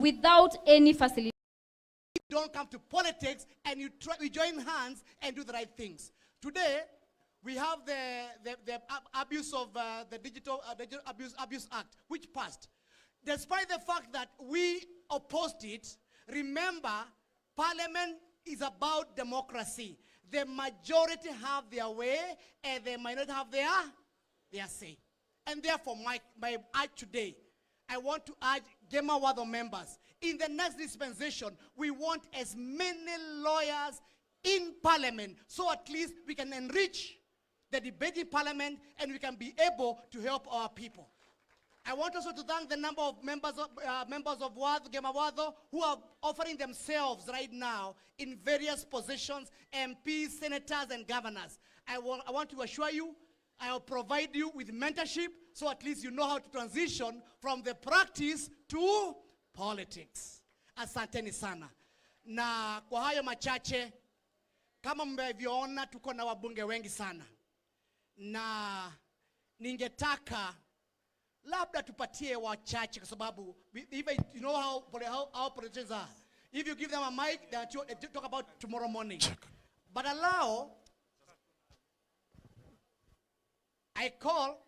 without any facility. You don't come to politics and you join hands and do the right things. Today, we have the abuse of the Digital Abuse Act, which passed. Despite the fact that we opposed it, remember, Parliament is about democracy. The majority have their way and the minority have their say. And therefore, my urge today, I want to urge Watho members, in the next dispensation, we want as many lawyers in Parliament, so at least we can enrich the debate in Parliament and we can be able to help our people. I want also to thank the number of members of Watho who are offering themselves right now in various positions, MPs, senators, and governors. I want to assure you, I will provide you with mentorship so at least you know how to transition from the practice to politics. Asanteni sana. Na kwa hayo machache, kama mnavyoona tuko na wabunge wengi sana. Na ningetaka labda tupatie wachache kwa sababu even you know how politicians are. If you give them a mic, they talk about tomorrow morning. But allow, I call,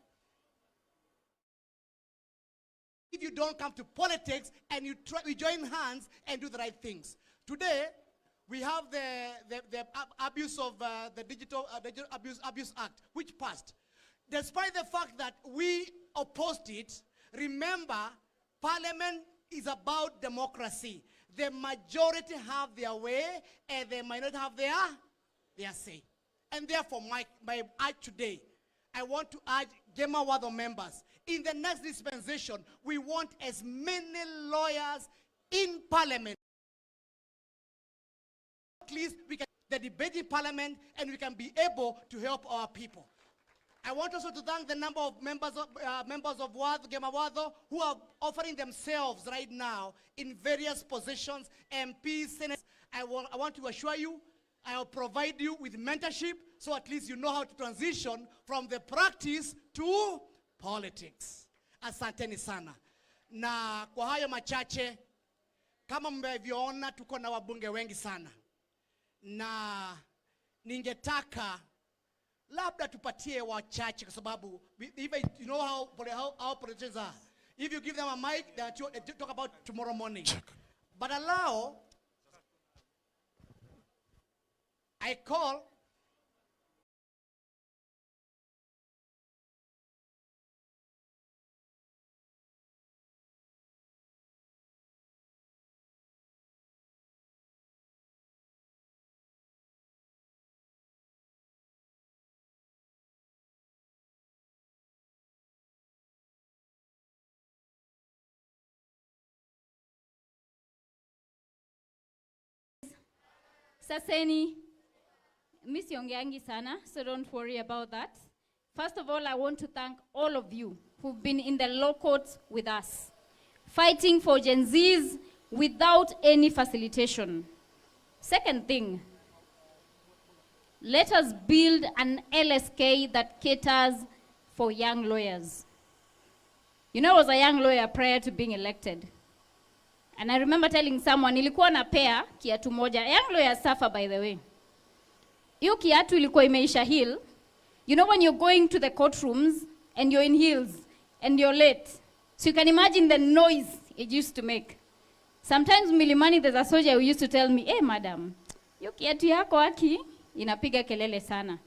if you don't come to politics and you join hands and do the right things. Today, we have the abuse of the Digital Abuse Act, which passed. Despite the fact that we opposed it, remember, Parliament is about democracy. The majority have their way and the minority have their say. And therefore, my urge today, I want to urge Watho members, in the next dispensation, we want as many lawyers in Parliament. At least we can the debate in Parliament and we can be able to help our people. I want also to thank the number of members of Watho who are offering themselves right now in various positions, MPs, senators. I want to assure you, I will provide you with mentorship so at least you know how to transition from the practice to politics. Asanteni sana. Na kwa hayo machache, kama mnavyoona tuko na wabunge wengi sana. Na ningetaka labda tupatie wachache kwa sababu even you know how politicians are. If you give them a mic, they talk about tomorrow morning. But allow, I call Saseni, miss yongeangi sana, so don't worry about that. First of all, I want to thank all of you who've been in the law courts with us, fighting for Gen Zs without any facilitation. Second thing, let us build an LSK that caters for young lawyers. You know, I was a young lawyer prior to being elected. And I remember telling someone, nilikuwa na pair kiatu moja. Young lawyers suffer, by the way. Hiyo kiatu ilikuwa imeisha heel. You know when you're going to the courtrooms and you're in heels and you're late. So you can imagine the noise it used to make. Sometimes Milimani, there's a soldier who used to tell me, hey madam, hiyo kiatu yako aki inapiga kelele sana.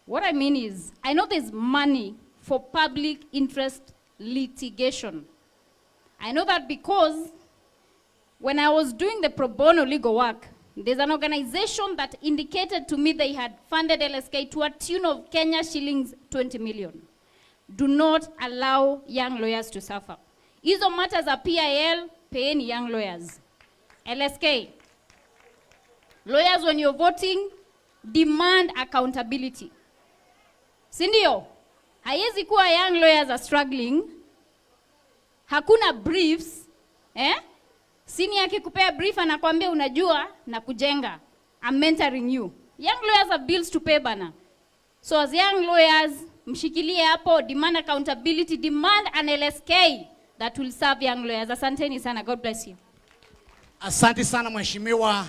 What I mean is, I know there's money for public interest litigation. I know that because when I was doing the pro bono legal work, there's an organization that indicated to me they had funded LSK to a tune of Kenya shillings 20 million. Do not allow young lawyers to suffer. Hizo matters are PIL, paying young lawyers. LSK. Lawyers, when you're voting, demand accountability. Sindio, haiwezi kuwa young lawyers are struggling, hakuna briefs, Senior akikupea brief anakuambia unajua na kujenga. I'm mentoring you. Young lawyers have bills to pay bana. So as young lawyers, mshikilie hapo, demand accountability, demand an LSK that will serve young lawyers. Asanteni sana. God bless you. Asante sana mheshimiwa.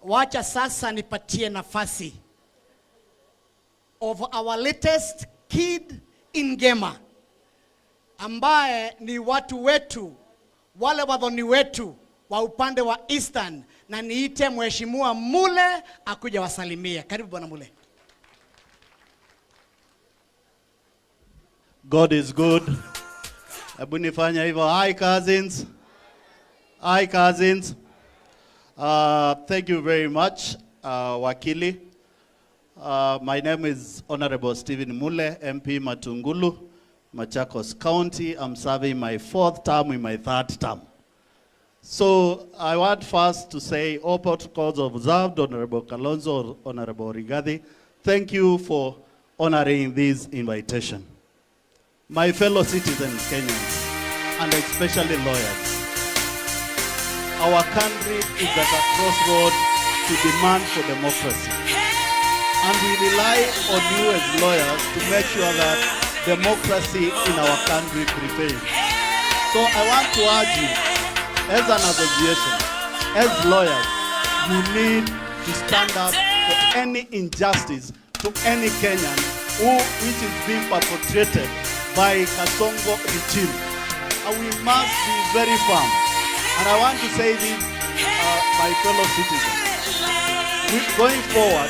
Wacha sasa nipatie nafasi of our latest kid in Ngemi, ambaye ni watu wetu, wale wadhoni wetu wa upande wa Eastern, na niite mheshimiwa Mule akuja wasalimia. Karibu bwana Mule. God is good. Hebu nifanya hivyo. Hi cousins. Hi cousins. Thank you very much, wakili. My name is Honorable Stephen Mule, MP Matungulu, Machakos County. I'm serving my 4th term in my 3rd term. So I want first to say all protocols observed. Honorable Kalonzo, Honorable Rigathi, thank you for honoring this invitation. My fellow citizens, Kenyans, and especially lawyers, our country is at a crossroad to demand for democracy. And we rely on you as lawyers to make sure that democracy in our country prevails. So I want to urge you, as an association, as lawyers, you need to stand up for any injustice to any Kenyan which is being perpetrated by Kasongo regime. And we must be very firm. And I want to say this, my fellow citizens. Going forward,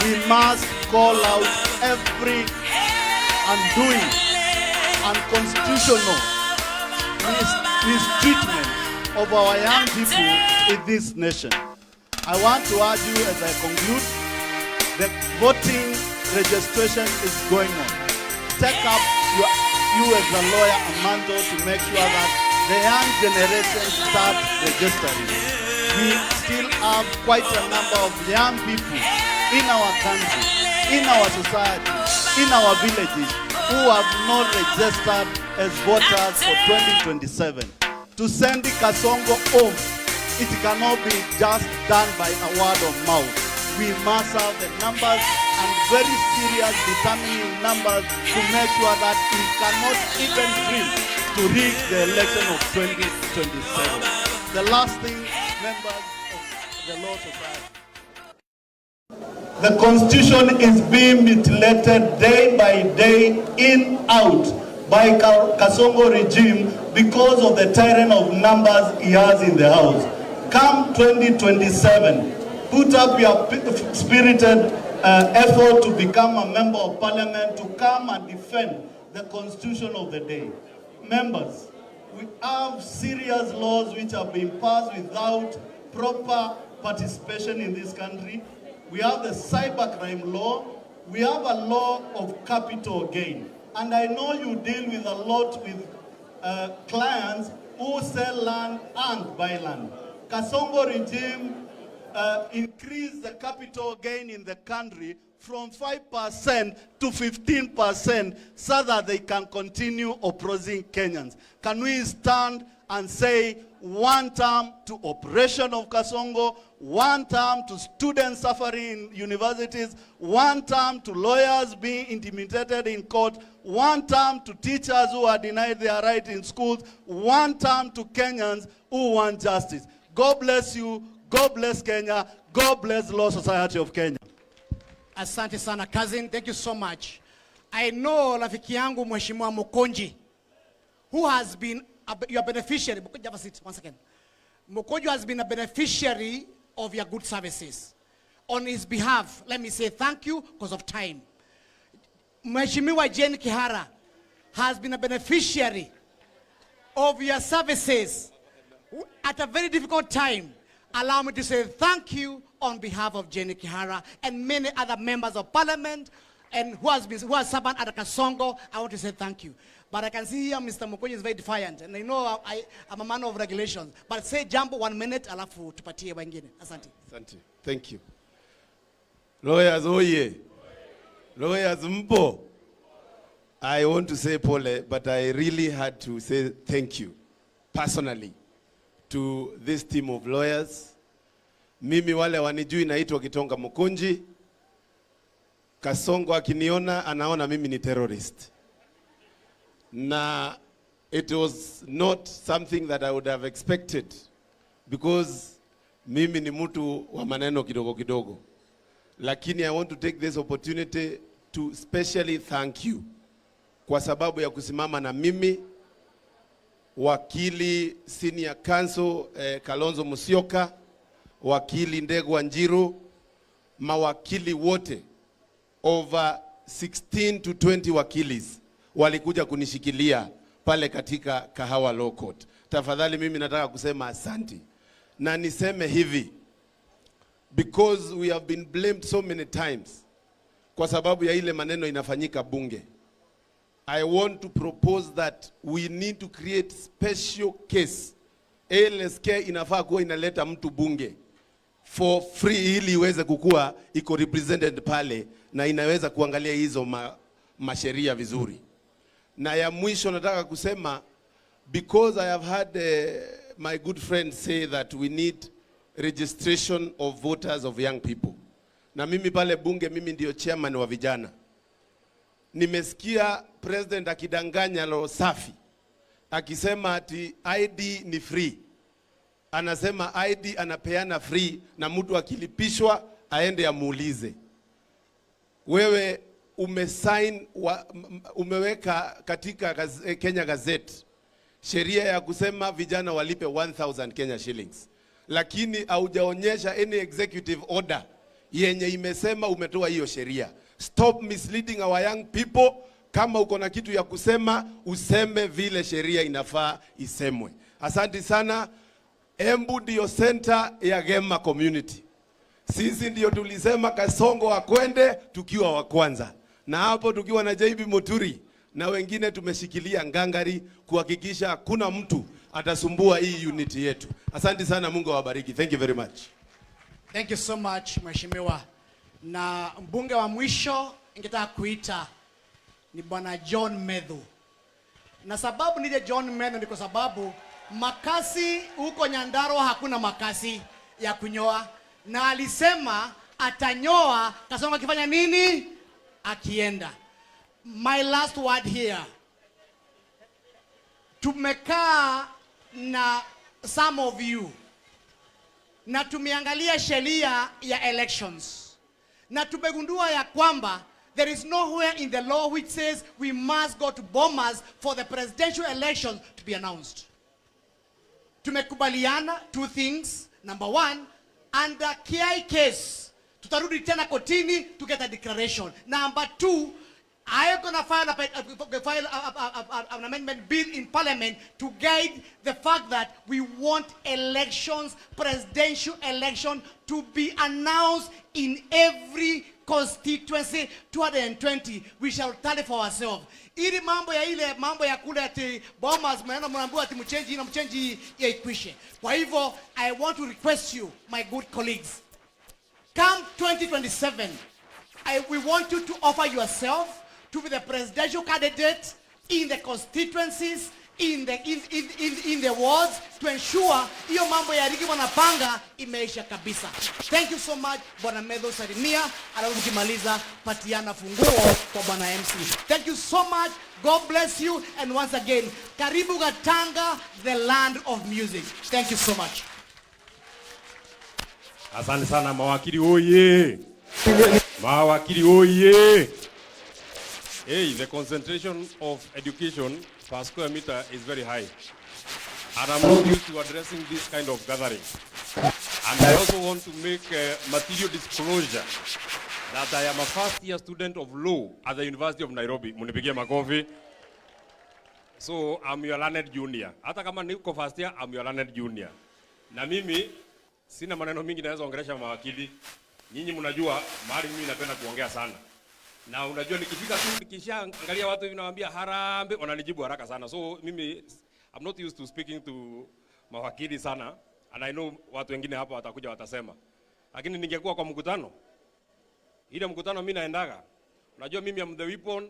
we must call out every undoing, unconstitutional mistreatment of our young people in this nation. I want to urge you as I conclude, the voting registration is going on. Take up you as a lawyer a mantle to make sure that the young generation start registering. We still have quite a number of young people in our country, in our society, in our villages, who have not registered as voters for 2027. To send the Kasongo home, it cannot be just done by a word of mouth. We must have the numbers, and very serious determining numbers, to make sure that we cannot even dream to reach the election of 2027. The last thing, members of the Law Society. The Constitution is being mutilated day by day, in, out, by Kasongo regime because of the tyrant of numbers he has in the House. Come 2027, put up your spirited effort to become a member of parliament, to come and defend the constitution of the day. Members, we have serious laws which have been passed without proper participation in this country. We have the cybercrime law. We have a law of capital gain. And I know you deal with a lot with clients who sell land and buy land. Kasongo regime increased the capital gain in the country from 5% to 15% so that they can continue oppressing Kenyans. Can we stand and say one term to operation of Kasongo, one term to students suffering in universities, one term to lawyers being intimidated in court, one term to teachers who are denied their right in schools, one term to Kenyans who want justice. God bless you. God bless Kenya. God bless the Law Society of Kenya. Asante sana cousin, thank you so much. I know rafiki yangu Mheshimiwa Mokonji, who has been your beneficiary. Have a seat, 1 second. Mokonji has been a beneficiary of your good services. On his behalf, let me say thank you because of time. Mheshimiwa Jane Kihara has been a beneficiary of your services at a very difficult time. Allow me to say thank you on behalf of Jenny Kihara and many other members of parliament and who has served at Kasongo. I want to say thank you. But I can see here Mr. Mokonji is very defiant, and I know I'm a man of regulations. But say jambo 1 minute, alafu tupatie wengine. Asante. Asante. Thank you. Lawyers, oye. Lawyers, mpo. I want to say pole, but I really had to say thank you personally to this team of lawyers. Mimi wale wanijui naitwa Kitonga Mokonji. Kasongo akiniona anaona mimi ni terrorist. Na it was not something that I would have expected, because mimi ni mtu wa maneno kidogo kidogo. Lakini I want to take this opportunity to specially thank you kwa sababu ya kusimama na mimi, wakili senior counsel Kalonzo Musyoka, wakili Ndegwa Njiru, mawakili wote over 16 to 20 wakilis walikuja kunishikilia pale katika Kahawa Law Court. Tafadhali mimi nataka kusema asanti. Na niseme hivi, because we have been blamed so many times kwa sababu ya ile maneno inafanyika bunge, I want to propose that we need to create special case. LSK inafaa kuwa inaleta mtu bunge for free ili iweze kukua iko represented pale na inaweza kuangalia hizo masheria vizuri. Na ya mwisho nataka kusema, because I have had my good friend say that we need registration of voters of young people. Na mimi pale bunge, mimi ndio chairman wa vijana. Nimesikia president akidanganya lo safi, akisema ati ID ni free. Anasema ID anapeana free na mtu akilipishwa aende amuulize. Wewe umeweka katika Kenya Gazette sheria ya kusema vijana walipe 1000 Kenya shillings. Lakini haujaonyesha any executive order yenye imesema umetoa hiyo sheria. Stop misleading our young people. Kama uko na kitu ya kusema, useme vile sheria inafaa isemwe. Asante sana. Embu ndio center ya Gema community. Sisi ndio tulisema Kasongo akwende tukiwa wa kwanza. Na hapo tukiwa na JB Muturi na wengine tumeshikilia ngangari kuhakikisha hakuna mtu atasumbua hii unity yetu. Asante sana, Mungu awabariki. Thank you very much. Thank you so much, Mheshimiwa. Na mbunge wa mwisho ningetaka kuita ni Bwana John Medhu. Na sababu nije John Medhu ni kwa sababu makasi huko Nyandarua hakuna makasi ya kunyoa, na alisema atanyoa Kasongo akifanya nini? Akienda. My last word here. Tumekaa na some of you na tumeangalia sheria ya elections, na tumegundua ya kwamba there is nowhere in the law which says we must go to Bomas for the presidential elections to be announced. Tumekubaliana two things. Number one, under KI case tutarudi tena kotini to get a declaration. Number two, I am going to file an amendment bill in parliament to guide the fact that we want elections, presidential election, to be announced in every constituency 220. We shall tally for ourselves. Ili mambo ya ile mambo ya kule ati Bomas mnaambiwa ati mchange na mchange ya ikwishe. Kwa hivyo I want to request you, my good colleagues, come 2027, we want you to offer yourself to be the presidential candidate in the constituencies, in the wards, to ensure hiyo mambo ya rigi wanapanga imeisha kabisa. Thank you so much, Bwana Medhu Salimia. Alafu kimaliza patiana funguo kwa Bwana MC. Thank you so much. God bless you. And once again, karibu Gatanga, the land of music. Thank you so much. Asante sana mawakili oye. Mawakili oye. Hey, the concentration of education per square meter is very high. And I'm not used to addressing this kind of gathering. And I also want to make material disclosure that I am a first year student of law at the University of Nairobi. Munipigie makofi. So I'm your learned junior. Hata kama niko first year, I'm your learned junior. Na mimi sina maneno mingi naweza ongelesha mawakili. Nyinyi mnajua mahali mimi napenda kuongea sana. Na unajua nikifika tu nikishaangalia watu hivi nawaambia harambe, wananijibu haraka sana. So mimi I'm not used to speaking to mawakili sana, and I know watu wengine hapa watakuja watasema. Lakini ningekuwa kwa mkutano, ile mkutano mimi naendaga. Unajua mimi am the weapon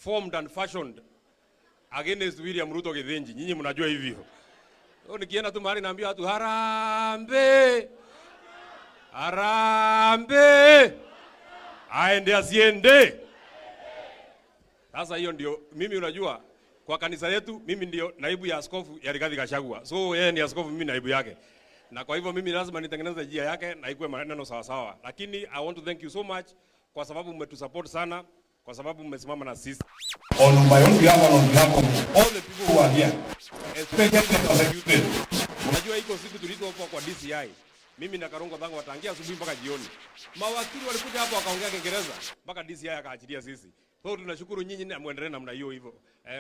formed and fashioned against William Ruto Githinji. Nyinyi mnajua hivyo. So nikienda tu mahali naambia watu harambe. Harambe. Aende asiende. Sasa hiyo ndio mimi unajua Kwa kanisa yetu mimi ndio naibu ya askofu ya Rigathi Gachagua. So yeye ni askofu, mimi naibu yake. Na kwa hivyo mimi lazima nitengeneze njia yake na ikuwe maneno sawa sawa. Lakini I want to thank you so much kwa sababu mmetusupport sana, kwa sababu mmesimama na sisi. On my own behalf and on behalf of all the people who are here, especially the prosecuted. Unajua iko siku tulizopo kwa DCI. Mimi na Karongo Dhango watangia asubuhi mpaka jioni. Mawakili walikuja hapo wakaongea Kiingereza mpaka DCI akaachilia sisi. So tunashukuru nyinyi na muendelee namna hiyo hivyo.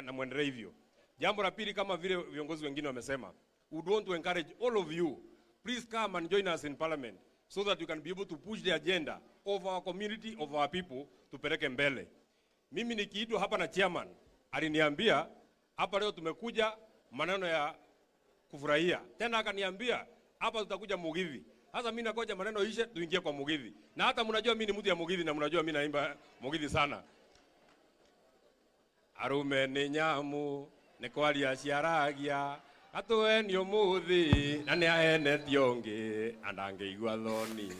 Na muendelee hivyo. Jambo la pili, kama vile viongozi wengine wamesema, we want to encourage all of you, please come and join us in parliament so that you can be able to push the agenda of our community, of our people, tupeleke mbele. Mimi nikiitwa hapa na chairman, aliniambia hapa leo tumekuja maneno ya kufurahia. Tena akaniambia hapa tutakuja Mugithi. Sasa mimi nakoja maneno ishe tuingie kwa Mugithi. Na hata mnajua mimi ni mtu ya Mugithi na mnajua mimi naimba Mugithi sana. Arume ni nyamu ni kwaria ciaragia atueni umuthi na ni aene tiongi andangeigua thoni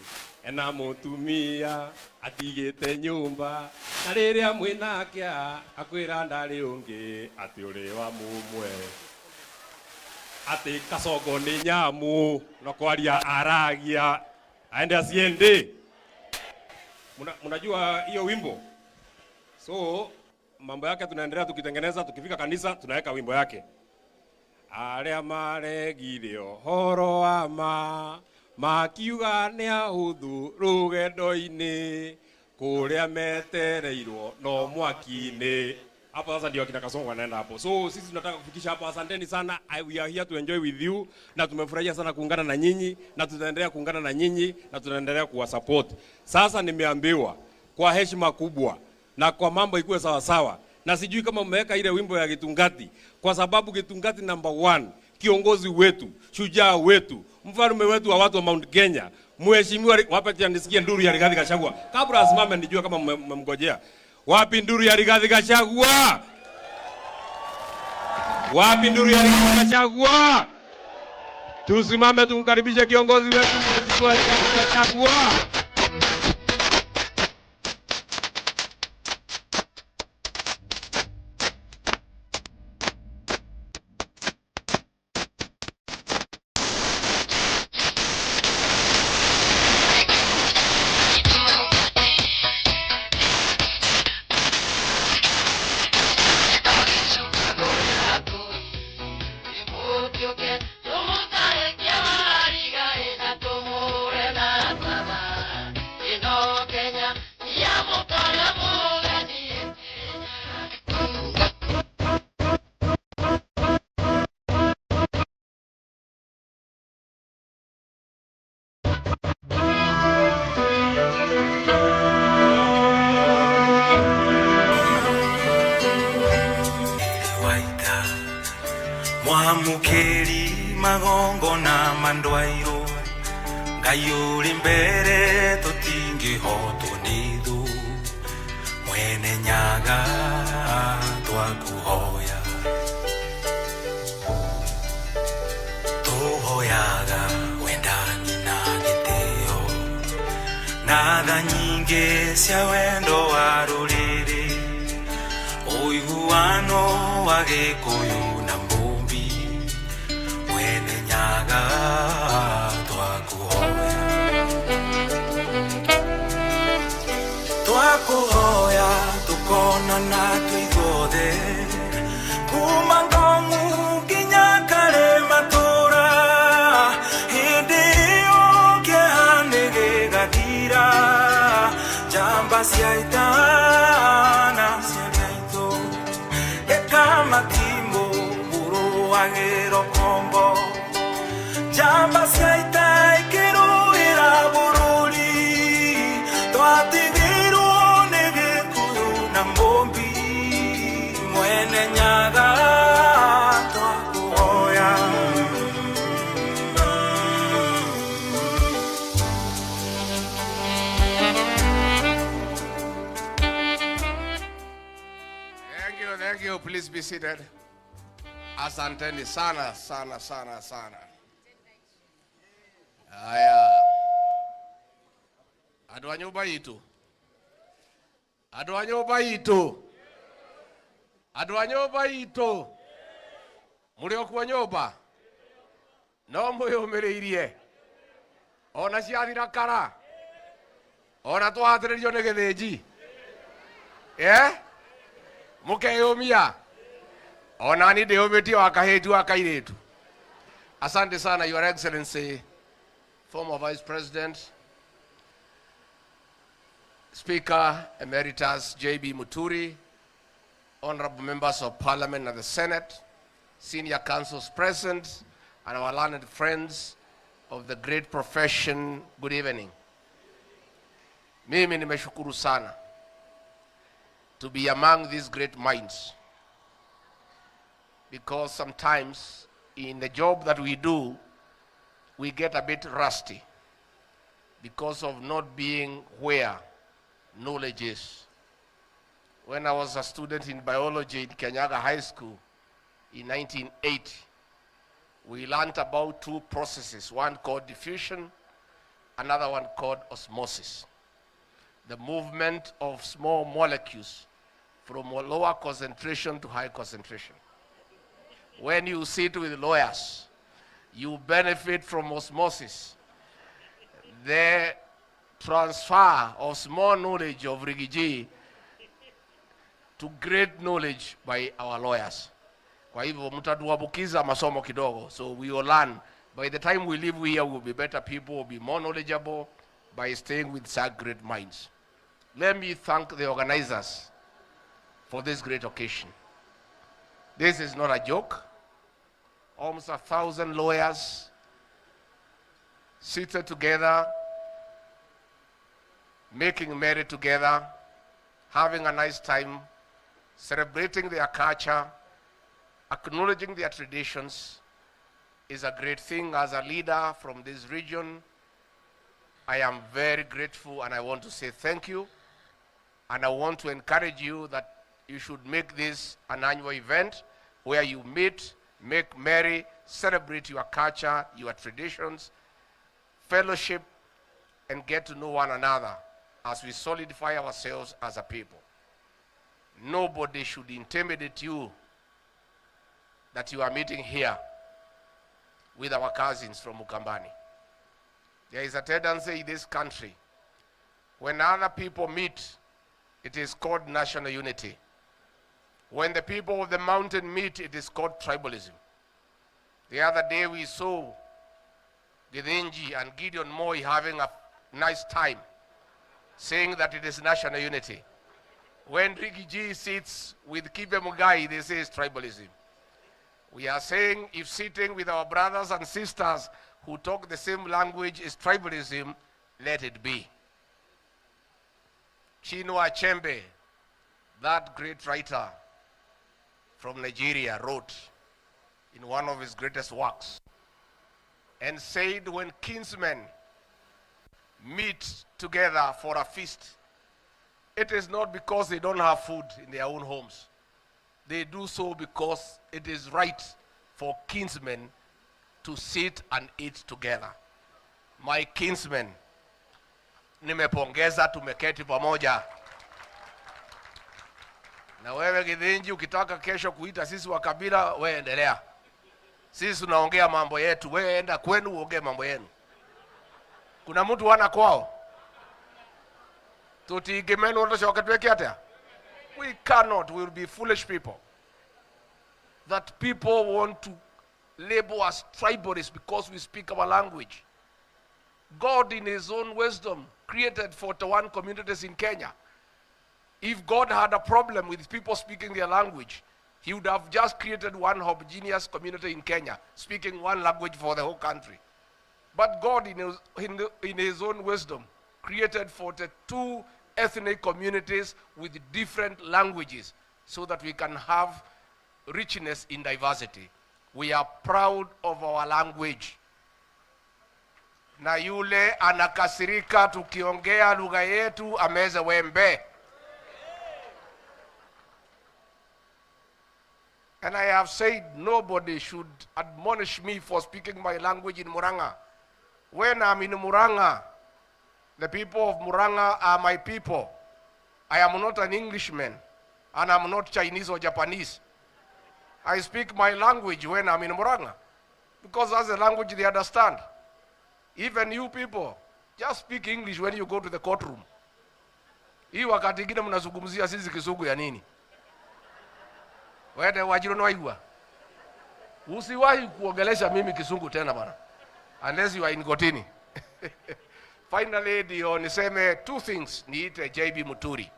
ena mutumia atigite nyumba na riria mwinakia akwira ndari ungi ati uri wa mumwe ati kacogo ni nyamu na kwaria aragia aende asiende. Mnajua hiyo wimbo? So mambo yake tunaendelea tukitengeneza, tukifika kanisa tunaweka wimbo yake. Aria maregire horo wa makiuga ni ahuthu rugendo-ini kuria metereirwo no mwaki-ini. Hapo sasa ndio kina Kasongo wanaenda hapo. So sisi tunataka kufikisha hapo. Asanteni sana. We are here to enjoy with you na tumefurahia sana kuungana na nyinyi na tutaendelea kuungana na nyinyi na tunaendelea kuwasupport. Sasa nimeambiwa kwa heshima kubwa na kwa mambo ikuwe sawa sawa. Na sijui kama mmeweka ile wimbo ya Gitungati, kwa sababu Gitungati number 1, kiongozi wetu, shujaa wetu, mfalme wetu wa watu wa Mount Kenya, mheshimiwa. Wapi nisikie nduru ya Rigathi Gachagua kabla asimame, nijue kama mmemngojea. Wapi nduru ya Rigathi Gachagua? Wapi nduru ya Rigathi Gachagua? Tusimame tumkaribishe kiongozi wetu mheshimiwa Rigathi Gachagua. Mwamukeri magongo na mandwairo ngayuri mbere tutingihotwo nithu mwene nyaga twakuhoya tuhoyaga wendani na gitio na tha nyingi cia wendo wa ruriri uiguano wa gikuyu twakuhoya tukona na tuigothe kuma Ngong'u nginya kare matura hindi iyo kĩeha gĩgathira njamba cia itana cia gaitũ ĩkamatimũ mũrũagĩro kombo njamba cia ita ikĩrũĩra bũrũri twatigirwo nĩ gĩkuyu na mbũmbi mwene nyaga twakuhoya. Thank you. Please be seated. Asanteni sana sana sana sana. Haya. Andũ a nyũmba itũ. Andũ a nyũmba itũ mũrĩ o kuo nyũmba no mwĩyũmĩrĩirie ona ciathira kara ona twahatĩrĩrio nĩ gĩthĩnji mũkeyũmia ona ni ndĩyũmĩtie wa kahĩtu wa kairĩtu. Asante sana, Your Excellency, former Vice President, Speaker Emeritus J.B. Muturi, honorable members of Parliament and the Senate, senior councils present, and our learned friends of the great profession, good evening. Mimi nimeshukuru sana to be among these great minds, because sometimes in the job that we do, we get a bit rusty because of not being where knowledge is. When I was a student in biology in Kenyatta High School in 1980, we learned about two processes, one called diffusion, another one called osmosis. The movement of small molecules from a lower concentration to high concentration. When you sit with lawyers, you benefit from osmosis. The transfer of small knowledge of Rigiji to great knowledge by our lawyers. Kwa hivyo mtatuambukiza masomo kidogo. So we will learn. By the time we leave here, we'll be better people, we'll be more knowledgeable by staying with such great minds. Let me thank the organizers for this great occasion. This is not a joke. Almost 1,000 lawyers seated together, making merry together, having a nice time, celebrating their culture, acknowledging their traditions is a great thing. As a leader from this region, I am very grateful and I want to say thank you. And I want to encourage you that you should make this an annual event where you meet, make merry, celebrate your culture, your traditions, fellowship, and get to know one another as we solidify ourselves as a people. Nobody should intimidate you that you are meeting here with our cousins from Ukambani. There is a tendency in this country, when other people meet, it is called national unity. When the people of the mountain meet, it is called tribalism. The other day we saw Githinji and Gideon Moi having a nice time, saying that it is national unity. When Rigiji sits with Kibe Mugai, they say it's tribalism. We are saying if sitting with our brothers and sisters who talk the same language is tribalism, let it be. Chinua Achebe, that great writer from Nigeria, wrote in one of his greatest works and said, when kinsmen meet together for a feast, it is not because they don't have food in their own homes. They do so because it is right for kinsmen to sit and eat together. My kinsmen, nimepongeza tumeketi pamoja. Na wewe Githinji ukitaka kesho kuita sisi wa kabila, wewe endelea. Sisi tunaongea mambo yetu, wewe enda kwenu uongee mambo yenu. Kuna mtu wana kwao? Tutigimeni wote tweke hata? We cannot, we will be foolish people. That people want to label us tribalists because we speak our language. God in his own wisdom created 41 communities in Kenya. If God had a problem with people speaking their language, he would have just created one homogeneous community in Kenya, speaking one language for the whole country. But God in his own wisdom created 42 ethnic communities with different languages so that we can have richness in diversity. We are proud of our language. Na yule anakasirika tukiongea lugha yetu ameze wembe. And I have said nobody should admonish me for speaking my language in Muranga. When I'm in Muranga, the people of Muranga are my people. I am not an Englishman. And I'm not Chinese or Japanese. I speak my language when I'm in Muranga, because that's the language they understand. Even you people, just speak English when you go to the courtroom. Hii wakati ingine mnazungumzia sisi Kizungu ya nini? Wewe wajiro noigwa. Usiwahi kuongelesha mimi Kizungu tena bana. Unless you are in Gotini. Finally, ndio niseme two things niite JB Muturi,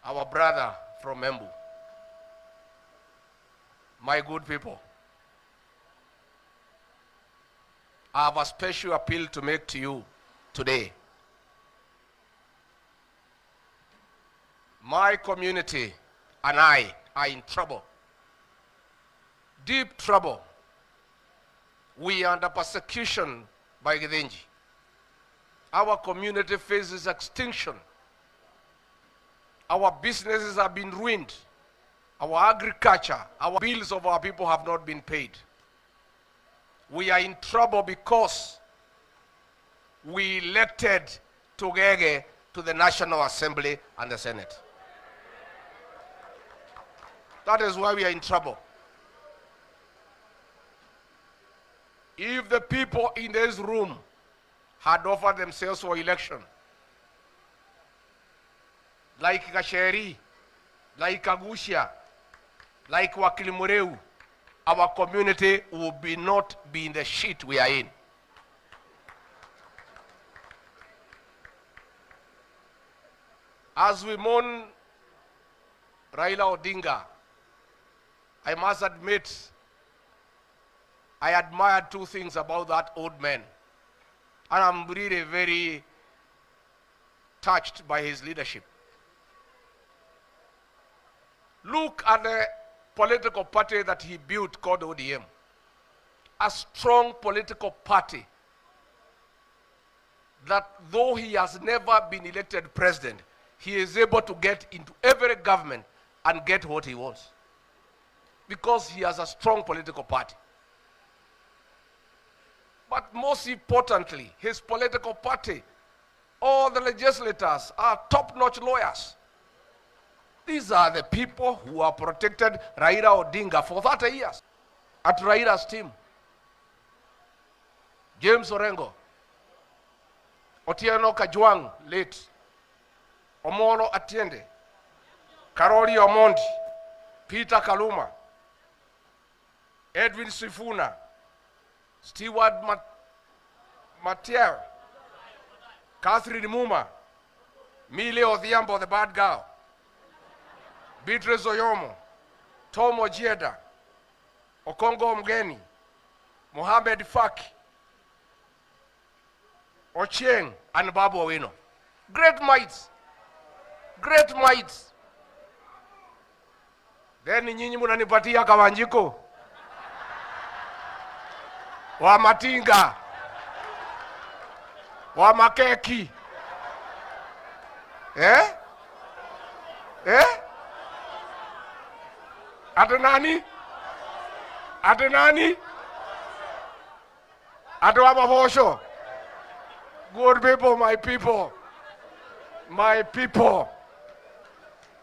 our brother from Embu. My good people, I have a special appeal to make to you today. My community and I are in trouble, deep trouble. We are under persecution by Githinji. Our community faces extinction. Our businesses have been ruined. Our agriculture, our bills of our people have not been paid. We are in trouble because we elected Tugege to the National Assembly and the Senate. That is why we are in trouble. If the people in this room had offered themselves for election, like Gasheri, like Kagushia, like Wakili Mureu, our community would not be in the shit we are in. As we mourn Raila Odinga, I must admit, I admire two things about that old man. And I'm really very touched by his leadership. Look at the political party that he built called ODM. A strong political party that though he has never been elected president, he is able to get into every government and get what he wants. Because he has a strong political party. But most importantly, his political party, all the legislators are top-notch lawyers. These are the people who have protected Raila Odinga for 30 years at Raila's team. James Orengo, Otieno Kajwang, late, Omolo Atiende, Karoli Omondi, Peter Kaluma, Edwin Sifuna, Stewart Matier, Catherine Muma, Mile Odhiambo, the bad girl, Beatrice Oyomo, Tom Ojieda, Okongo Ngemi, Mohamed Faki, Ochieng, and Babu Owino. Great minds. Great minds. Then nyinyi munanipatia Kawanjiko wa Matinga wa Makeki. Adenani? Adenani? Adwa Mavosho. Good people, my people. My people.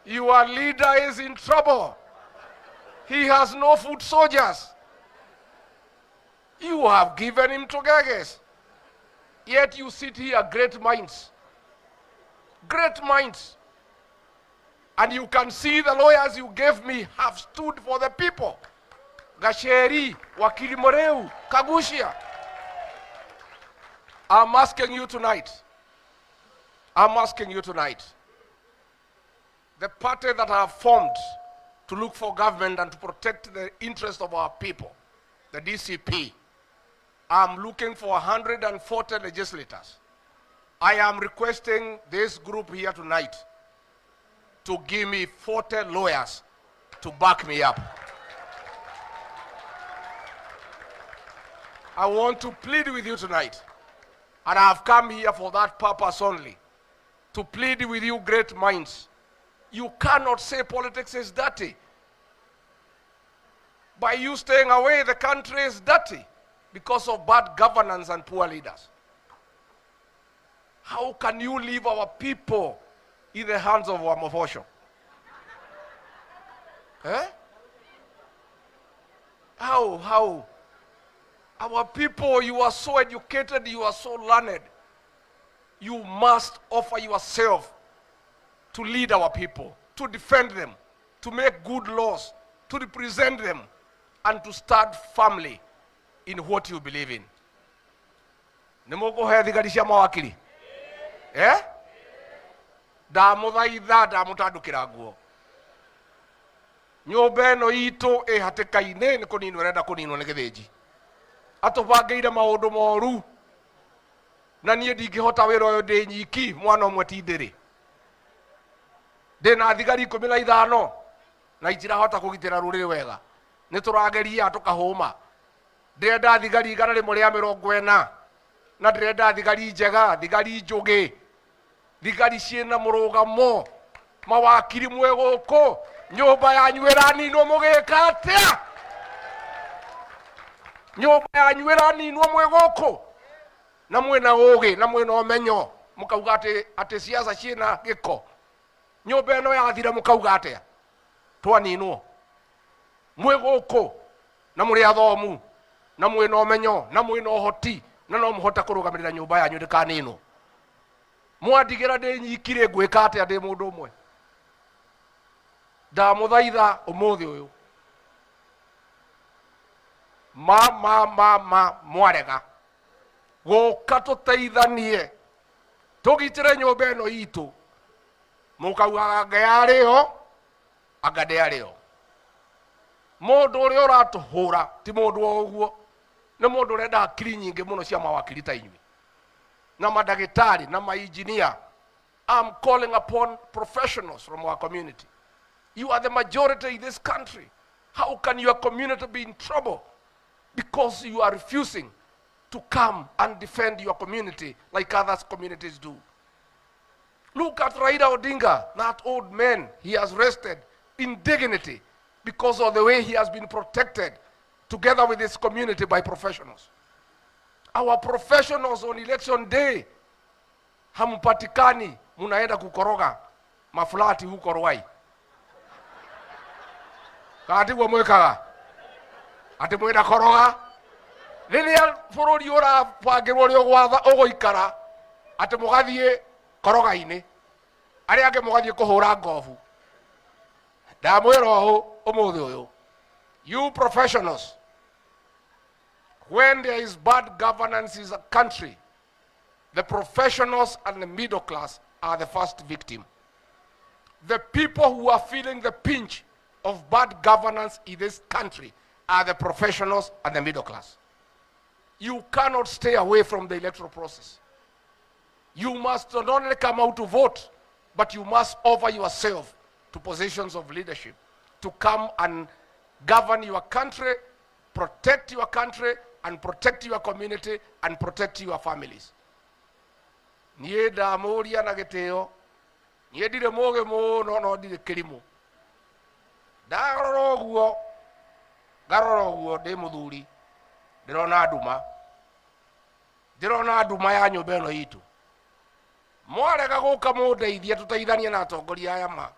Your leader is in trouble. He has no foot soldiers. You have given him to Gages. Yet you sit here, great minds. Great minds. And you can see the lawyers you gave me have stood for the people. Gasheri, Wakili Mureu, Kagushia. I'm asking you tonight. The party that have formed to look for government and to protect the interest of our people, the DCP, I'm looking for 140 legislators. I am requesting this group here tonight to give me 40 lawyers to back me up. I want to plead with you tonight, and I have come here for that purpose only, to plead with you great minds. You cannot say politics is dirty. By you staying away, the country is dirty because of bad governance and poor leaders. How can you leave our people in the hands of our Mavosho? How? Our people, you are so educated, you are so learned. You must offer yourself to lead our people, to defend them, to make good laws, to represent them, and to start family in what you believe in. Nemoko he thigari cia mawakiri? Ndamuthaitha ndamutandukira nguo. Nyumba ĩno itũ ĩ hatĩka-inĩ nĩ kũninwo ĩrenda kũninwo nĩ gĩthĩnji. Atũbangĩire maũndũ moru na niĩ ndingĩhota wĩra ũyũ ndĩ nyiki, mwana ũmwe ti ndĩrĩ. Ndĩna thigari 15 na itirahota kũgitĩra rũrĩrĩ wega. Nĩ tũrageria tũkahũma. Ndĩrenda thigari 140 na ndĩrenda thigari njega, thigari njũgĩ, thigari ciĩna mũrũgamo. Mawakiri mwe gũkũ, nyũmba yanyu ĩraninwo mũgĩka atĩa? Nyũmba yanyu ĩraninwo mwe gũkũ na mwĩna ũgĩ na mwĩna ũmenyo, mũkauga atĩ siasa ciĩna gĩko. Nyũmba ĩno yathira mũkauga atĩa? Twaninwo mwe gũkũ na mũrĩ athomu na mwĩna ũmenyo na mwĩna ũhoti na no mũhota kũrũgamĩrĩra nyũmba yanyu ndĩkaninwo. Mwandigĩra ndĩ nyikire ngwĩka atĩa ndĩ mũndũ ũmwe? Ndamũthaitha ũmũthĩ ũyũ, mwarega gũka tũteithanie tũgitĩre nyũmba ĩno itũ. Mũkauga anga yarĩo anga ndĩarĩo. Mũndũ ũrĩa ũratũhũra ti mũndũ o ũguo, nĩ mũndũ ũrenda hakiri nyingĩ mũno cia mawakiri ta inyuĩ na mandagĩtarĩ na mainjinia. I'm calling upon professionals from our community. You are the majority in this country. How can your community be in trouble because you are refusing to come and defend your community like other communities do? Look at Raila Odinga, that old man. He has rested in dignity because of the way he has been protected together with his community by professionals. Our professionals on election day, hamupatikani, munaenda kukoroga maflati huko Ruai. Kati wa mwekaga ati mwenda koroga riria bururi ura pangirwo rio gwatha ugoikara ati mugathie koroga-ini ari ange mugathie kuhura ngovu. Ndamwira umuthi uyu, you professionals, when there is bad governance in a country, the professionals and the middle class are the first victim. The people who are feeling the pinch of bad governance in this country are the professionals and the middle class. You cannot stay away from the electoral process. You must not only come out to vote, but you must offer yourself to positions of leadership, to come and govern your country, protect your country, and protect your community, and protect your families. Niĩ ndamũria na gĩtĩo, niĩ ndirĩ mũũgĩ mũno no ndirĩ kĩrimũ. Ndarora ũguo ndĩ mũthuri, ndĩrona nduma ya nyũmba ĩno itũ. Mwarega gũka mũndeithie tũteithanie na atongoria aya ma.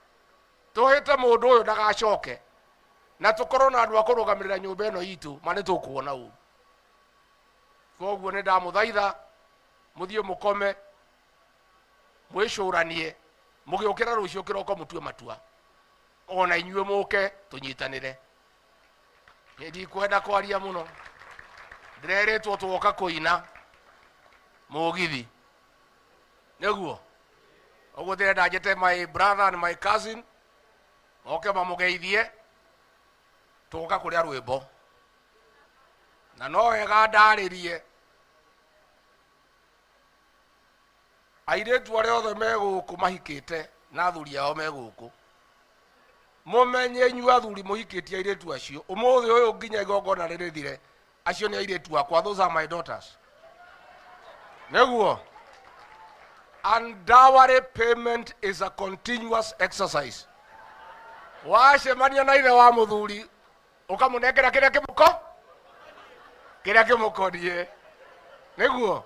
Tũhĩte mũndũ ũyũ ndagacoke na tũkorwo na andũ a kũrũgamĩrĩra nyũmba ĩno itũ, ma nĩ tũkuona ũũ. Koguo nĩ ndamũthaitha mũthiĩ mũkome, mwĩcũranie, mũgĩũkĩra rũciũ kĩroko mũtue matua. Ona inyuĩ mũke tũnyitanĩre. Ndikwenda kwaria mũno, ndĩrerĩtwo tũgoka kũina mũgithi. Nĩguo ũguo ndĩrenda njĩte my brother and my cousin moke mamũgeithie tũgoka kũrĩa rwĩmbo. Na no wega ndarĩrie airĩtu arĩa othe me gũkũ mahikĩte na athuri ao me gũkũ. Mũmenye inyuĩ athuri mũhikĩtie airĩtu acio, ũmũthĩ ũyũ nginya igongona rĩrĩthire, acio nĩ airĩtu akwa, those are my daughters. Nĩguo, and dowry payment is a continuous exercise. Wacemania na ithe wa mũthuri ũkamũnengera kĩrĩa kĩmũko niĩ. Nĩguo,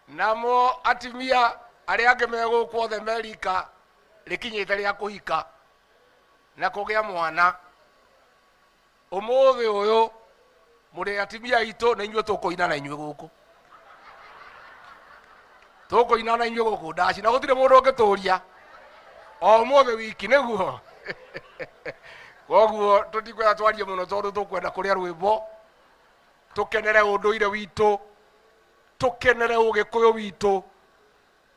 namo atimia arĩa angĩ me gũkũ othe Amerika rĩkinyĩte rĩa kũhika, na kugea mwana umuthi uyu muri atimia itu na inyuĩ tukuina na inyuĩ guku tukuina na inyuĩ guku ndaci na gutire mundu ungituria o muthi wiki niguo koguo tutikwenda twarie muno tondu tukwenda kuria rwimbo tukenere unduire witu tukenere ugikuyu witu.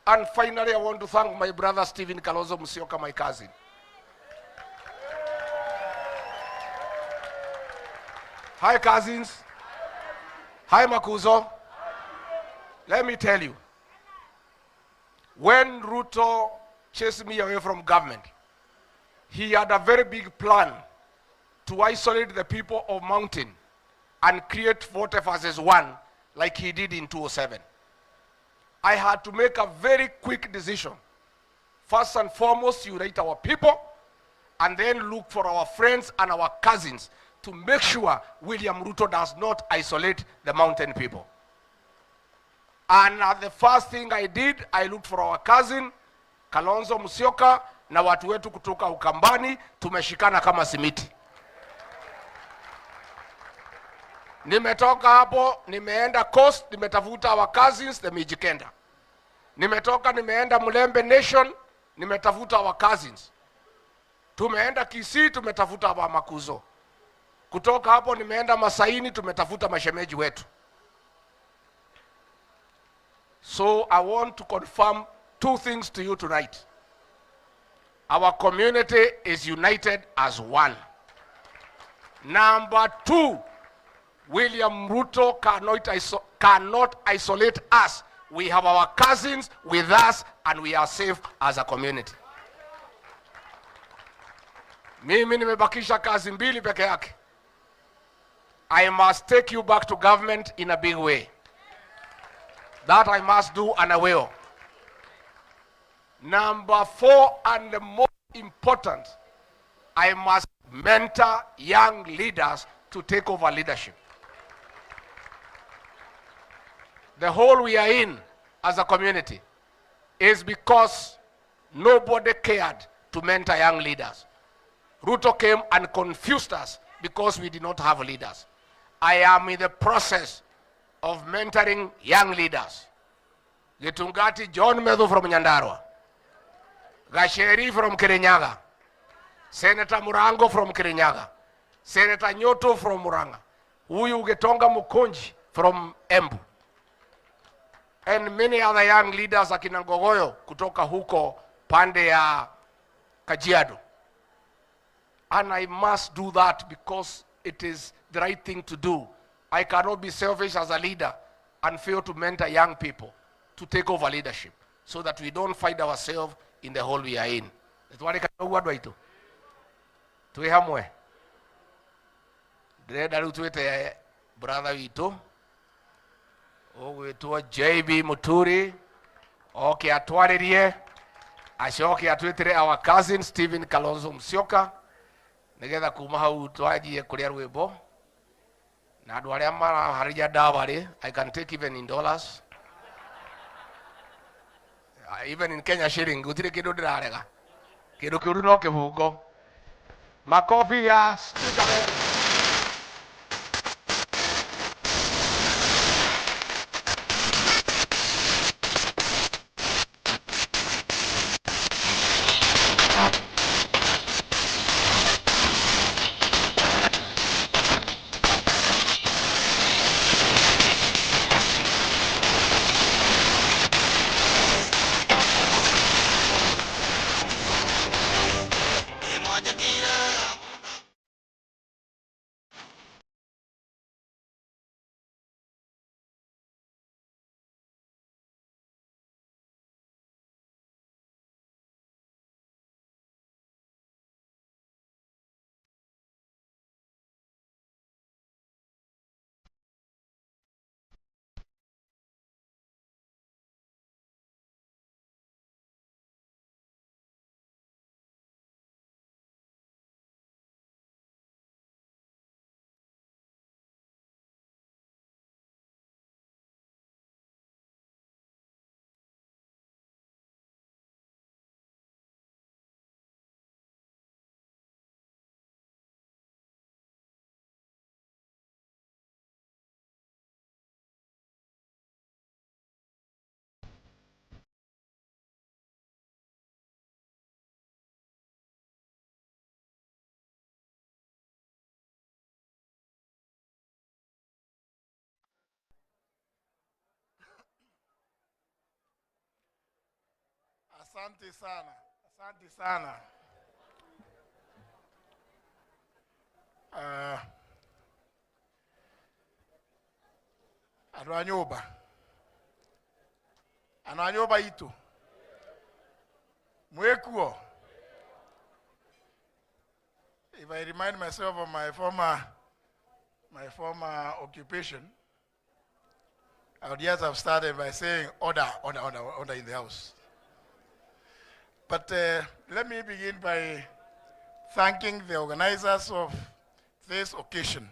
And finally, I want to thank my brother Stephen Kalonzo Musyoka, my cousin. Hi, cousins. Hi, Makuzo. Let me tell you, when Ruto chased me away from government, he had a very big plan to isolate the people of Mountain and create 40 versus 1 like he did in 2007. I had to make a very quick decision. First and foremost, unite our people, and then look for our friends and our cousins to make sure William Ruto does not isolate the Mountain people. And the first thing I did, I looked for our cousin, Kalonzo Musyoka, na watu wetu kutoka Ukambani, tumeshikana kama simiti. Nimetoka hapo, nimeenda Coast, nimetafuta our cousins, the Mijikenda. Nimetoka, nimeenda Mulembe Nation, nimetafuta our cousins. Tumeenda Kisii, tumetafuta wa Makuzo. Kutoka hapo, nimeenda Masaini, tumetafuta mashemeji wetu. So I want to confirm two things to you tonight. Our community is united as one. Number two, William Ruto cannot isolate us. We have our cousins with us and we are safe as a community. Mimi nimebakisha kazi mbili peke yake. I must take you back to government in a big way. That I must do and I will. Number four, and the most important, I must mentor young leaders to take over leadership. The hole we are in as a community is because nobody cared to mentor young leaders. Ruto came and confused us because we did not have leaders. I am in the process of mentoring young leaders. Gitungati John Medhu from Nyandarua, Gasheri from Kirinyaga, Senator Muranga from Kirinyaga, Senator Nyoto from Muranga, Uyu Getonga Mukonji from Embu, and many other young leaders akina Ngogoyo kutoka huko pande ya Kajiado. And I must do that because it is the right thing to do. I cannot be selfish as a leader and fail to mentor young people to take over leadership so that we don't find ourselves in the hole we are in. Tuihamwe. Ndĩrenda rĩu twĩte brother witũ ũgwĩtwo JB Muturi oke atwarĩrie acoke atwĩtĩre our cousin Stephen Kalonzo Musyoka nĩgetha kuma hau twanjie kũrĩa rwĩmbo na andũ arĩa maraharĩria ndawa rĩ I can take even in dollars, even in Kenya shilling. Gũtirĩ kĩndũ ndĩrarega, kĩndũ kĩũru no kĩbungo. Makofi ya Asante sana. Asante sana. Anwanyoba itu. Mwekuo. If I remind myself of my former occupation, I would just have started by saying order in the house. But let me begin by thanking the organizers of this occasion.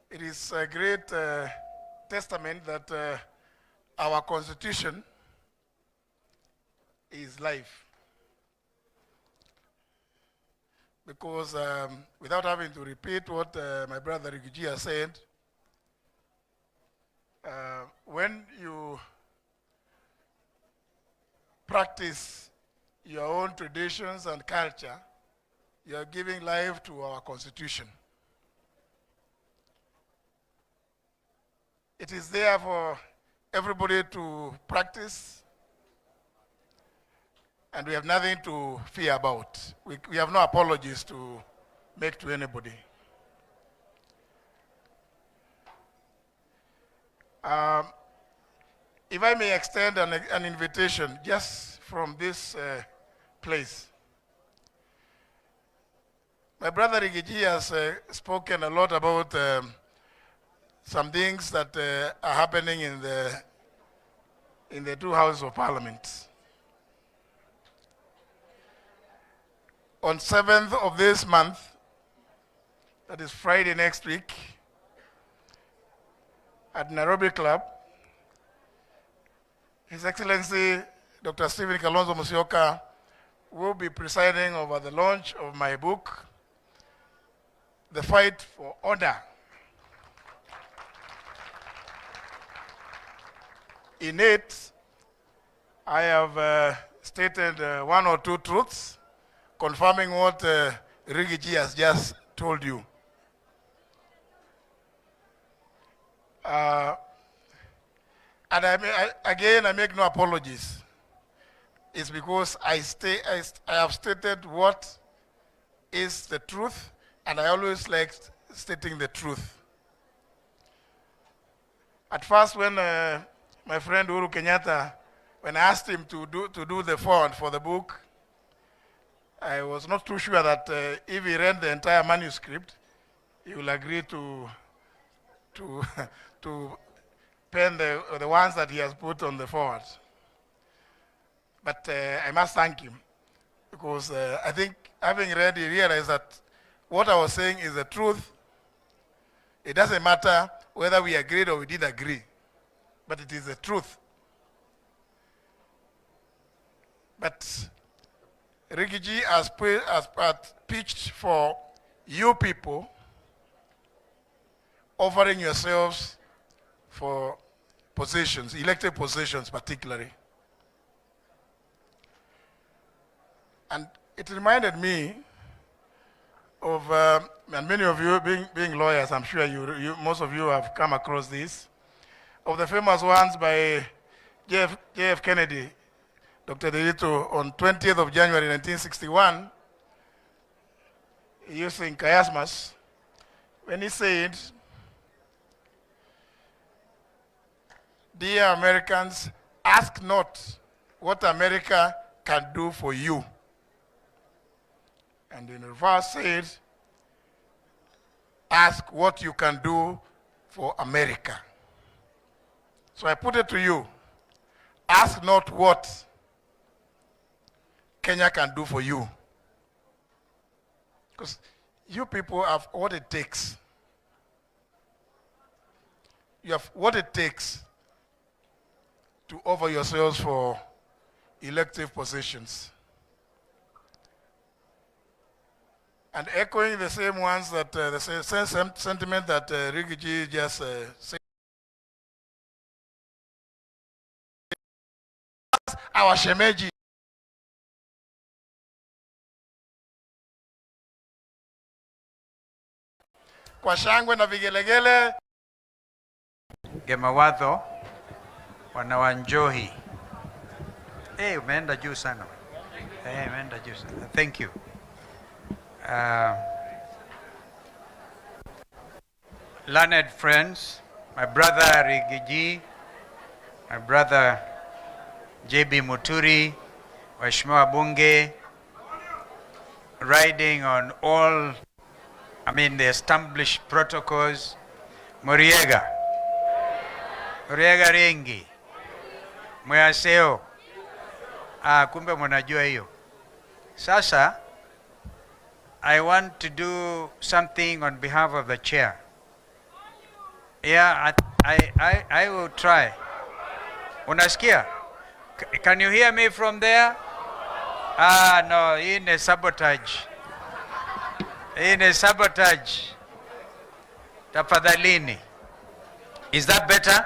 It is a great testament that our Constitution is life. Because without having to repeat what my brother Rigiji has said, when you practice your own traditions and culture, you are giving life to our Constitution. It is there for everybody to practice, and we have nothing to fear about. We have no apologies to make to anybody. If I may extend an invitation just from this place. My brother Rigiji has spoken a lot about some things that are happening in the two houses of parliament. On 7th of this month, that is Friday next week, at Nairobi Club, His Excellency Dr. Stephen Kalonzo Musyoka will be presiding over the launch of my book, The Fight for Order. In it, I have stated one or two truths, confirming what Rigiji has just told you. And I make no apologies. It's because I have stated what is the truth, and I always like stating the truth. At first, when my friend Uhuru Kenyatta, when I asked him to do the foreword for the book, I was not too sure that if he read the entire manuscript, he will agree to pen the ones that he has put on the foreword. But I must thank him, because I think having read, he realized that what I was saying is the truth. It doesn't matter whether we agreed or we did agree, but it is the truth. But Rigiji has pitched for you people offering yourselves for positions, elected positions particularly. And it reminded me of, and many of you being lawyers, I'm sure most of you have come across this, of the famous ones by J.F. Kennedy, Dr. Derito, on 20th of January 1961, using chiasmus, when he said, "Dear Americans, ask not what America can do for you." And in reverse said, "Ask what you can do for America." So I put it to you, ask not what Kenya can do for you. Because you people have what it takes. You have what it takes to offer yourselves for elective positions. And echoing the same ones that, the same sentiment that Rigiji just said. Our shemeji. Kwa shangwe na vigelegele. Watho, wanawanjohi. Umeenda juu sana. Umeenda juu sana. Thank you. Learned friends, my brother Rigiji, my brother JB Muturi, Waheshimiwa Bunge, riding on all, the established protocols. Muriega Ringi, Mwaseo. Kumbe mnajua hiyo. Sasa, I want to do something on behalf of the chair. Yeah, I will try. Unasikia? Can you hear me from there? No, hii ni sabotage. Tafadhalini. Is that better?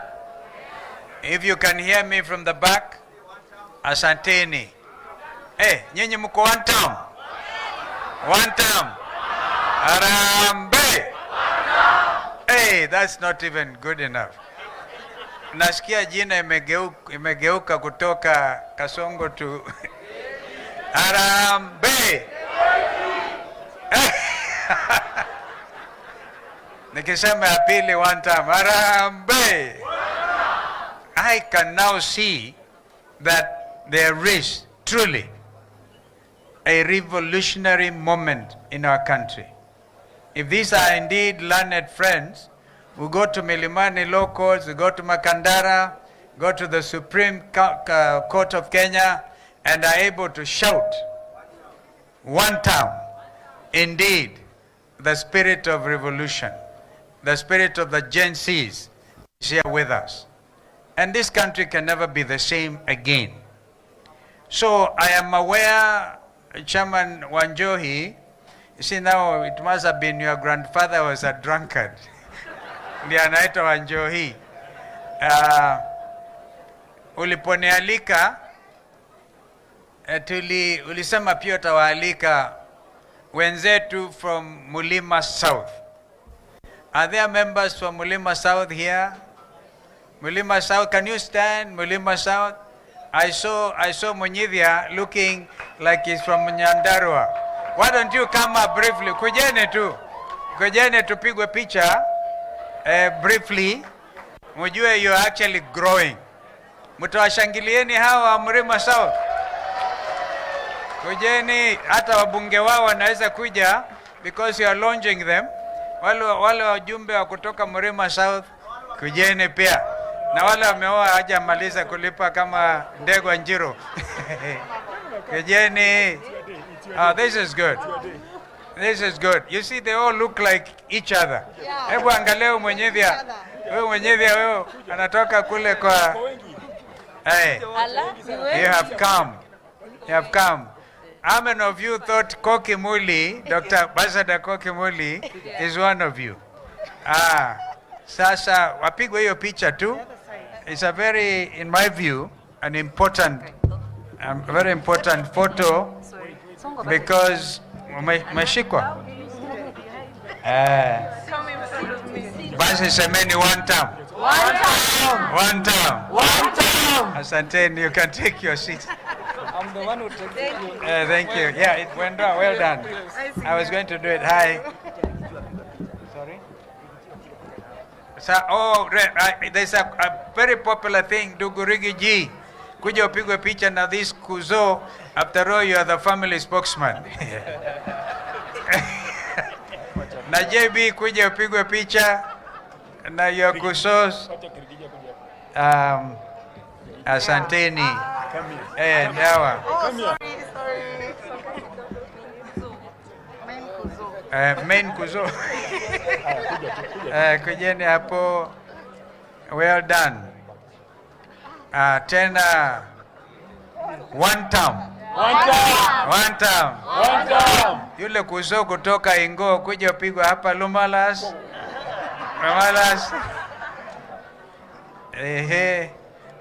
If you can hear me from the back, asanteni. Nyinyi mko one term. Arambe. That's not even good enough. Nasikia jina imegeuka kutoka Kasongo to Arambe. Nikisema ya pili one time, Arambe. I can now see that there is truly a revolutionary moment in our country. If these are indeed learned friends, we go to Milimani Law Courts, we go to Makandara, go to the Supreme Court of Kenya, and are able to shout one time, indeed, the spirit of revolution, the spirit of the Gen Zs is here with us. And this country can never be the same again. So I am aware, Chairman Wanjohi, you see now it must have been your grandfather was a drunkard. Ndiye anaitwa Wanjohi. Uliponialika, ulisema pia utawaalika wenzetu from Mulima South. Are there members from Mulima South here? Mulima South, can you stand? Mulima South. I saw Munyidhia looking like he's from Nyandarua. Why don't you come up briefly? Kujene tupigwe picha briefly. Mujue you're actually growing. Mutawashangilieni hawa Mulima South. Kujeni hata wabunge wao wanaweza kuja because you are launching them. Wale wajumbe wa kutoka Mulima South kujeni pia. Na wale wameoa hajamaliza kulipa kama Ndegwa Njiro. Kujeni. This is good. This is good. You see, they all look like each other. Hebu angalia Mwenyevia. Wewe Mwenyevia wewe anatoka kule kwa. Hey, you have come. You have come. How many of you thought Koki Muli, Dr. Basada Koki Muli, is one of you? Sasa wapigwe hiyo picha tu. It's a very, in my view, an important, very important photo because umeshikwa. Basi semeni one time. One time. Asanteni, you can take your seat. I'm the one who takes it. Thank you. Yeah, it went well. Well done. I was going to do it. Hi. Sorry? So, there's a very popular thing, Dugurigi G. Kuja upigwe picha na this kuzo. After all, you are the family spokesman. Na JB kuja upigwe picha na your kuzos. Asanteni. Dawa. Main kuzo. Kujeni hapo. Well done. Tena one time. One time. Yule kuzo kutoka Ingo kuja upigwa hapa Lumalas.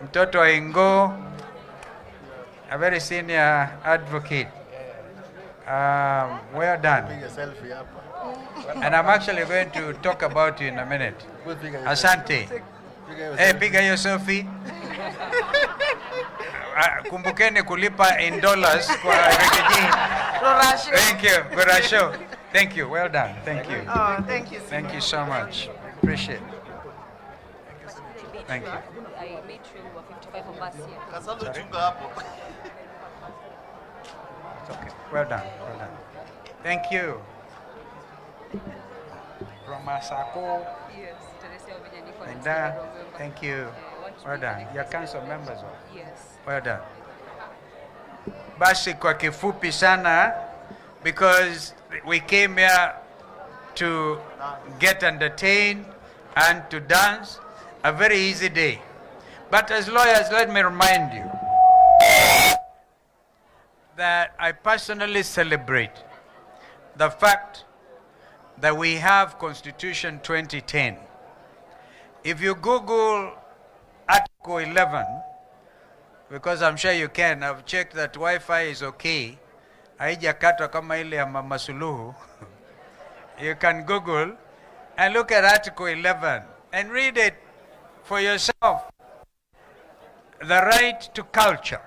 Mtoto wa Ingo, a very senior advocate. Well done. And I'm actually going to talk about you in a minute. Asante. piga hiyo selfie. Kumbukeni kulipa in dollars kwa refugee. Thank you. Gorasho. Thank you. Well done. Thank you. Oh, thank you. Thank you so much. Appreciate it. Thank you. I made sure we were 55 of us here. It's okay. Well done. Well done. Thank you. From Masako. Yes, Teresa Ovinyani, And thank you. Well done. Your council members. Yes. Well done. Basi kwa kifupi sana, because we came here to get entertained and to dance, a very easy day. But as lawyers, let me remind you that I personally celebrate the fact that we have Constitution 2010. If you Google Article 11, because I'm sure you can, I've checked that Wi-Fi is okay. Haijakatwa kama ile ya Mama Suluhu. You can Google and look at Article 11 and read it for yourself. The right to culture.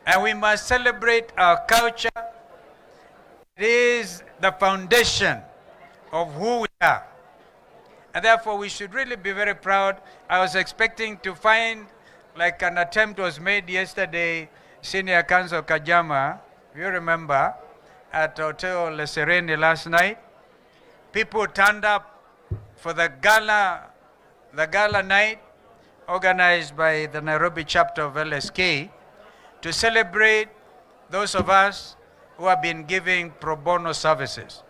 And we must celebrate our culture. It is the foundation of who we are. And therefore, we should really be very proud. I was expecting to find, like an attempt was made yesterday, Senior Counsel Kajama, you remember, at Hotel Le Serene last night. People turned up for the gala night organized by the Nairobi chapter of LSK to celebrate those of us who have been giving pro bono services.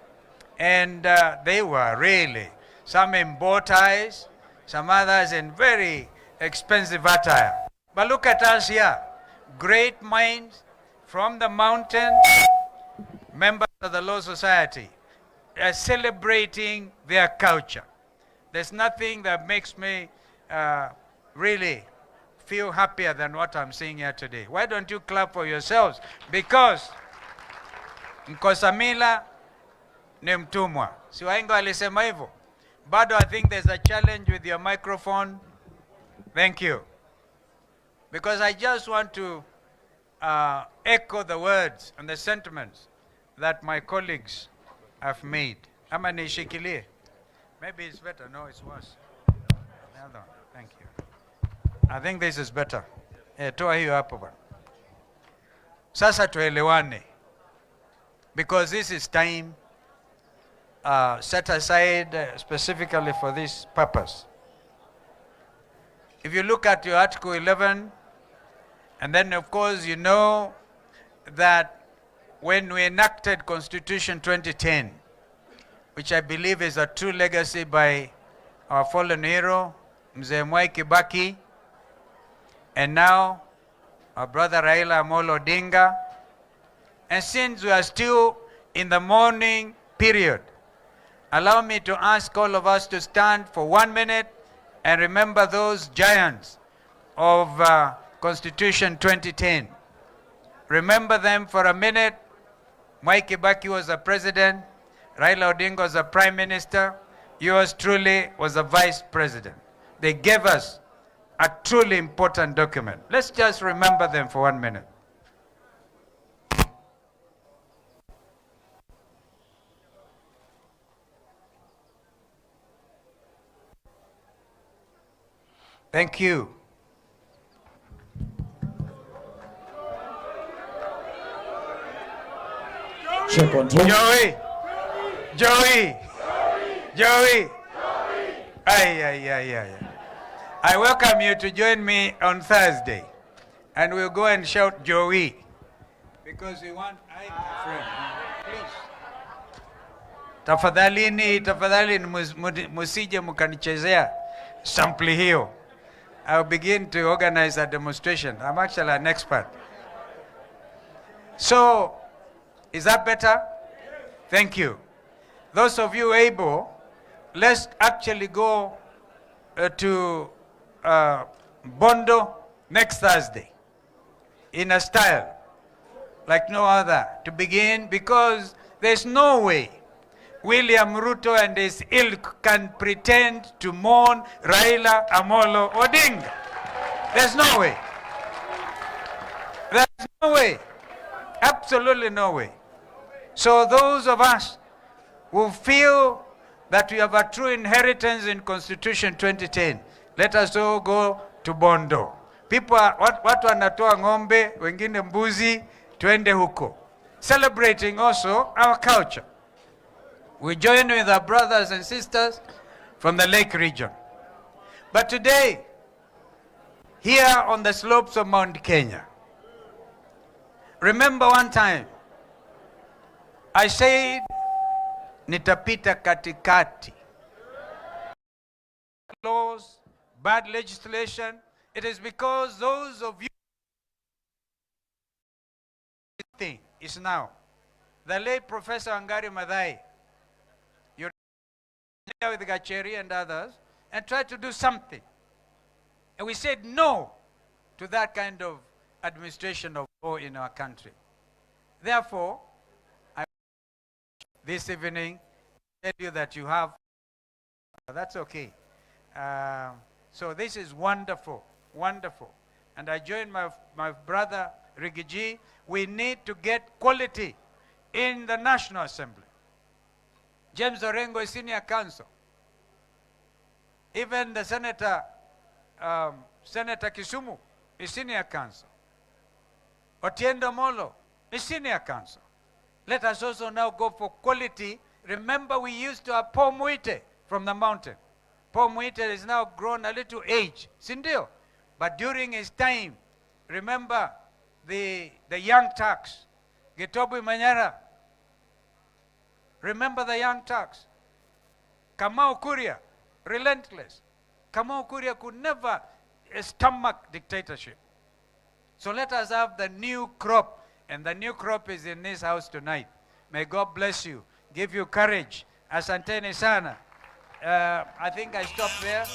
And they were really, some in bow ties, some others in very expensive attire. But look at us here, great minds from the mountain, members of the Law Society, celebrating their culture. There's nothing that makes me really feel happier than what I'm seeing here today. Why don't you clap for yourselves? Because Nkosamila ni mtumwa. Si wahenga walisema hivyo? Bado, I think there's a challenge with your microphone. Thank you. Because I just want to echo the words and the sentiments that my colleagues have made. Ama nishikilie? Maybe it's better. No, it's worse. The other one. Thank you. I think this is better. Toa hiyo hapo bwana. Sasa tuelewane. Because this is time set aside specifically for this purpose. If you look at your Article 11, and then of course you know that when we enacted Constitution 2010, which I believe is a true legacy by our fallen hero, Mzee Mwai Kibaki, and now our brother Raila Amolo Odinga. And since we are still in the mourning period, allow me to ask all of us to stand for 1 minute and remember those giants of Constitution 2010. Remember them for a minute. Mwai Kibaki was the president. Raila Odinga was the prime minister. Yours truly was the vice president. They gave us a truly important document. Let's just remember them for 1 minute. Thank you. Check on two. Joey. Ay. I welcome you to join me on Thursday. And we'll go and shout Joey. Because we want, my friend, please. Tafadhali musije mukanichezea sample hiyo. I'll begin to organize a demonstration. I'm actually an expert. So, is that better? Thank you. Those of you able, let's actually go to Bondo next Thursday in a style like no other to begin, because there's no way William Ruto and his ilk can pretend to mourn Raila Amolo Odinga. There's no way. There's no way. Absolutely no way. So those of us who feel that we have a true inheritance in Constitution 2010, let us all go to Bondo. People are, watu wanatoa ng'ombe, wengine mbuzi, tuende huko. Celebrating also our culture. We join with our brothers and sisters from the Lake region. But today, here on the slopes of Mount Kenya, remember one time, I said, nitapita katikati. Laws, bad legislation, it is because those of you thing is now. The late Professor Wangari Maathai, you're here with Gacheri and others, and try to do something. And we said no to that kind of administration of law in our country. Therefore, I this evening tell you that you have, that's okay. So this is wonderful, wonderful. And I join my brother Rigiji. We need to get quality in the National Assembly. James Orengo is senior counsel. Even the Senator Kisumu is senior counsel. Otiendo Molo is senior counsel. Let us also now go for quality. Remember, we used to have Paul Muite from the mountain. Paul Muite is now grown a little age, Sindio. But during his time, remember the young Turks, Gitobu Manyora. Remember the young Turks. Kamau Kuria, relentless. Kamau Kuria could never stomach dictatorship. So let us have the new crop, and the new crop is in this house tonight. May God bless you, give you courage. Asanteni sana. I think I stop there.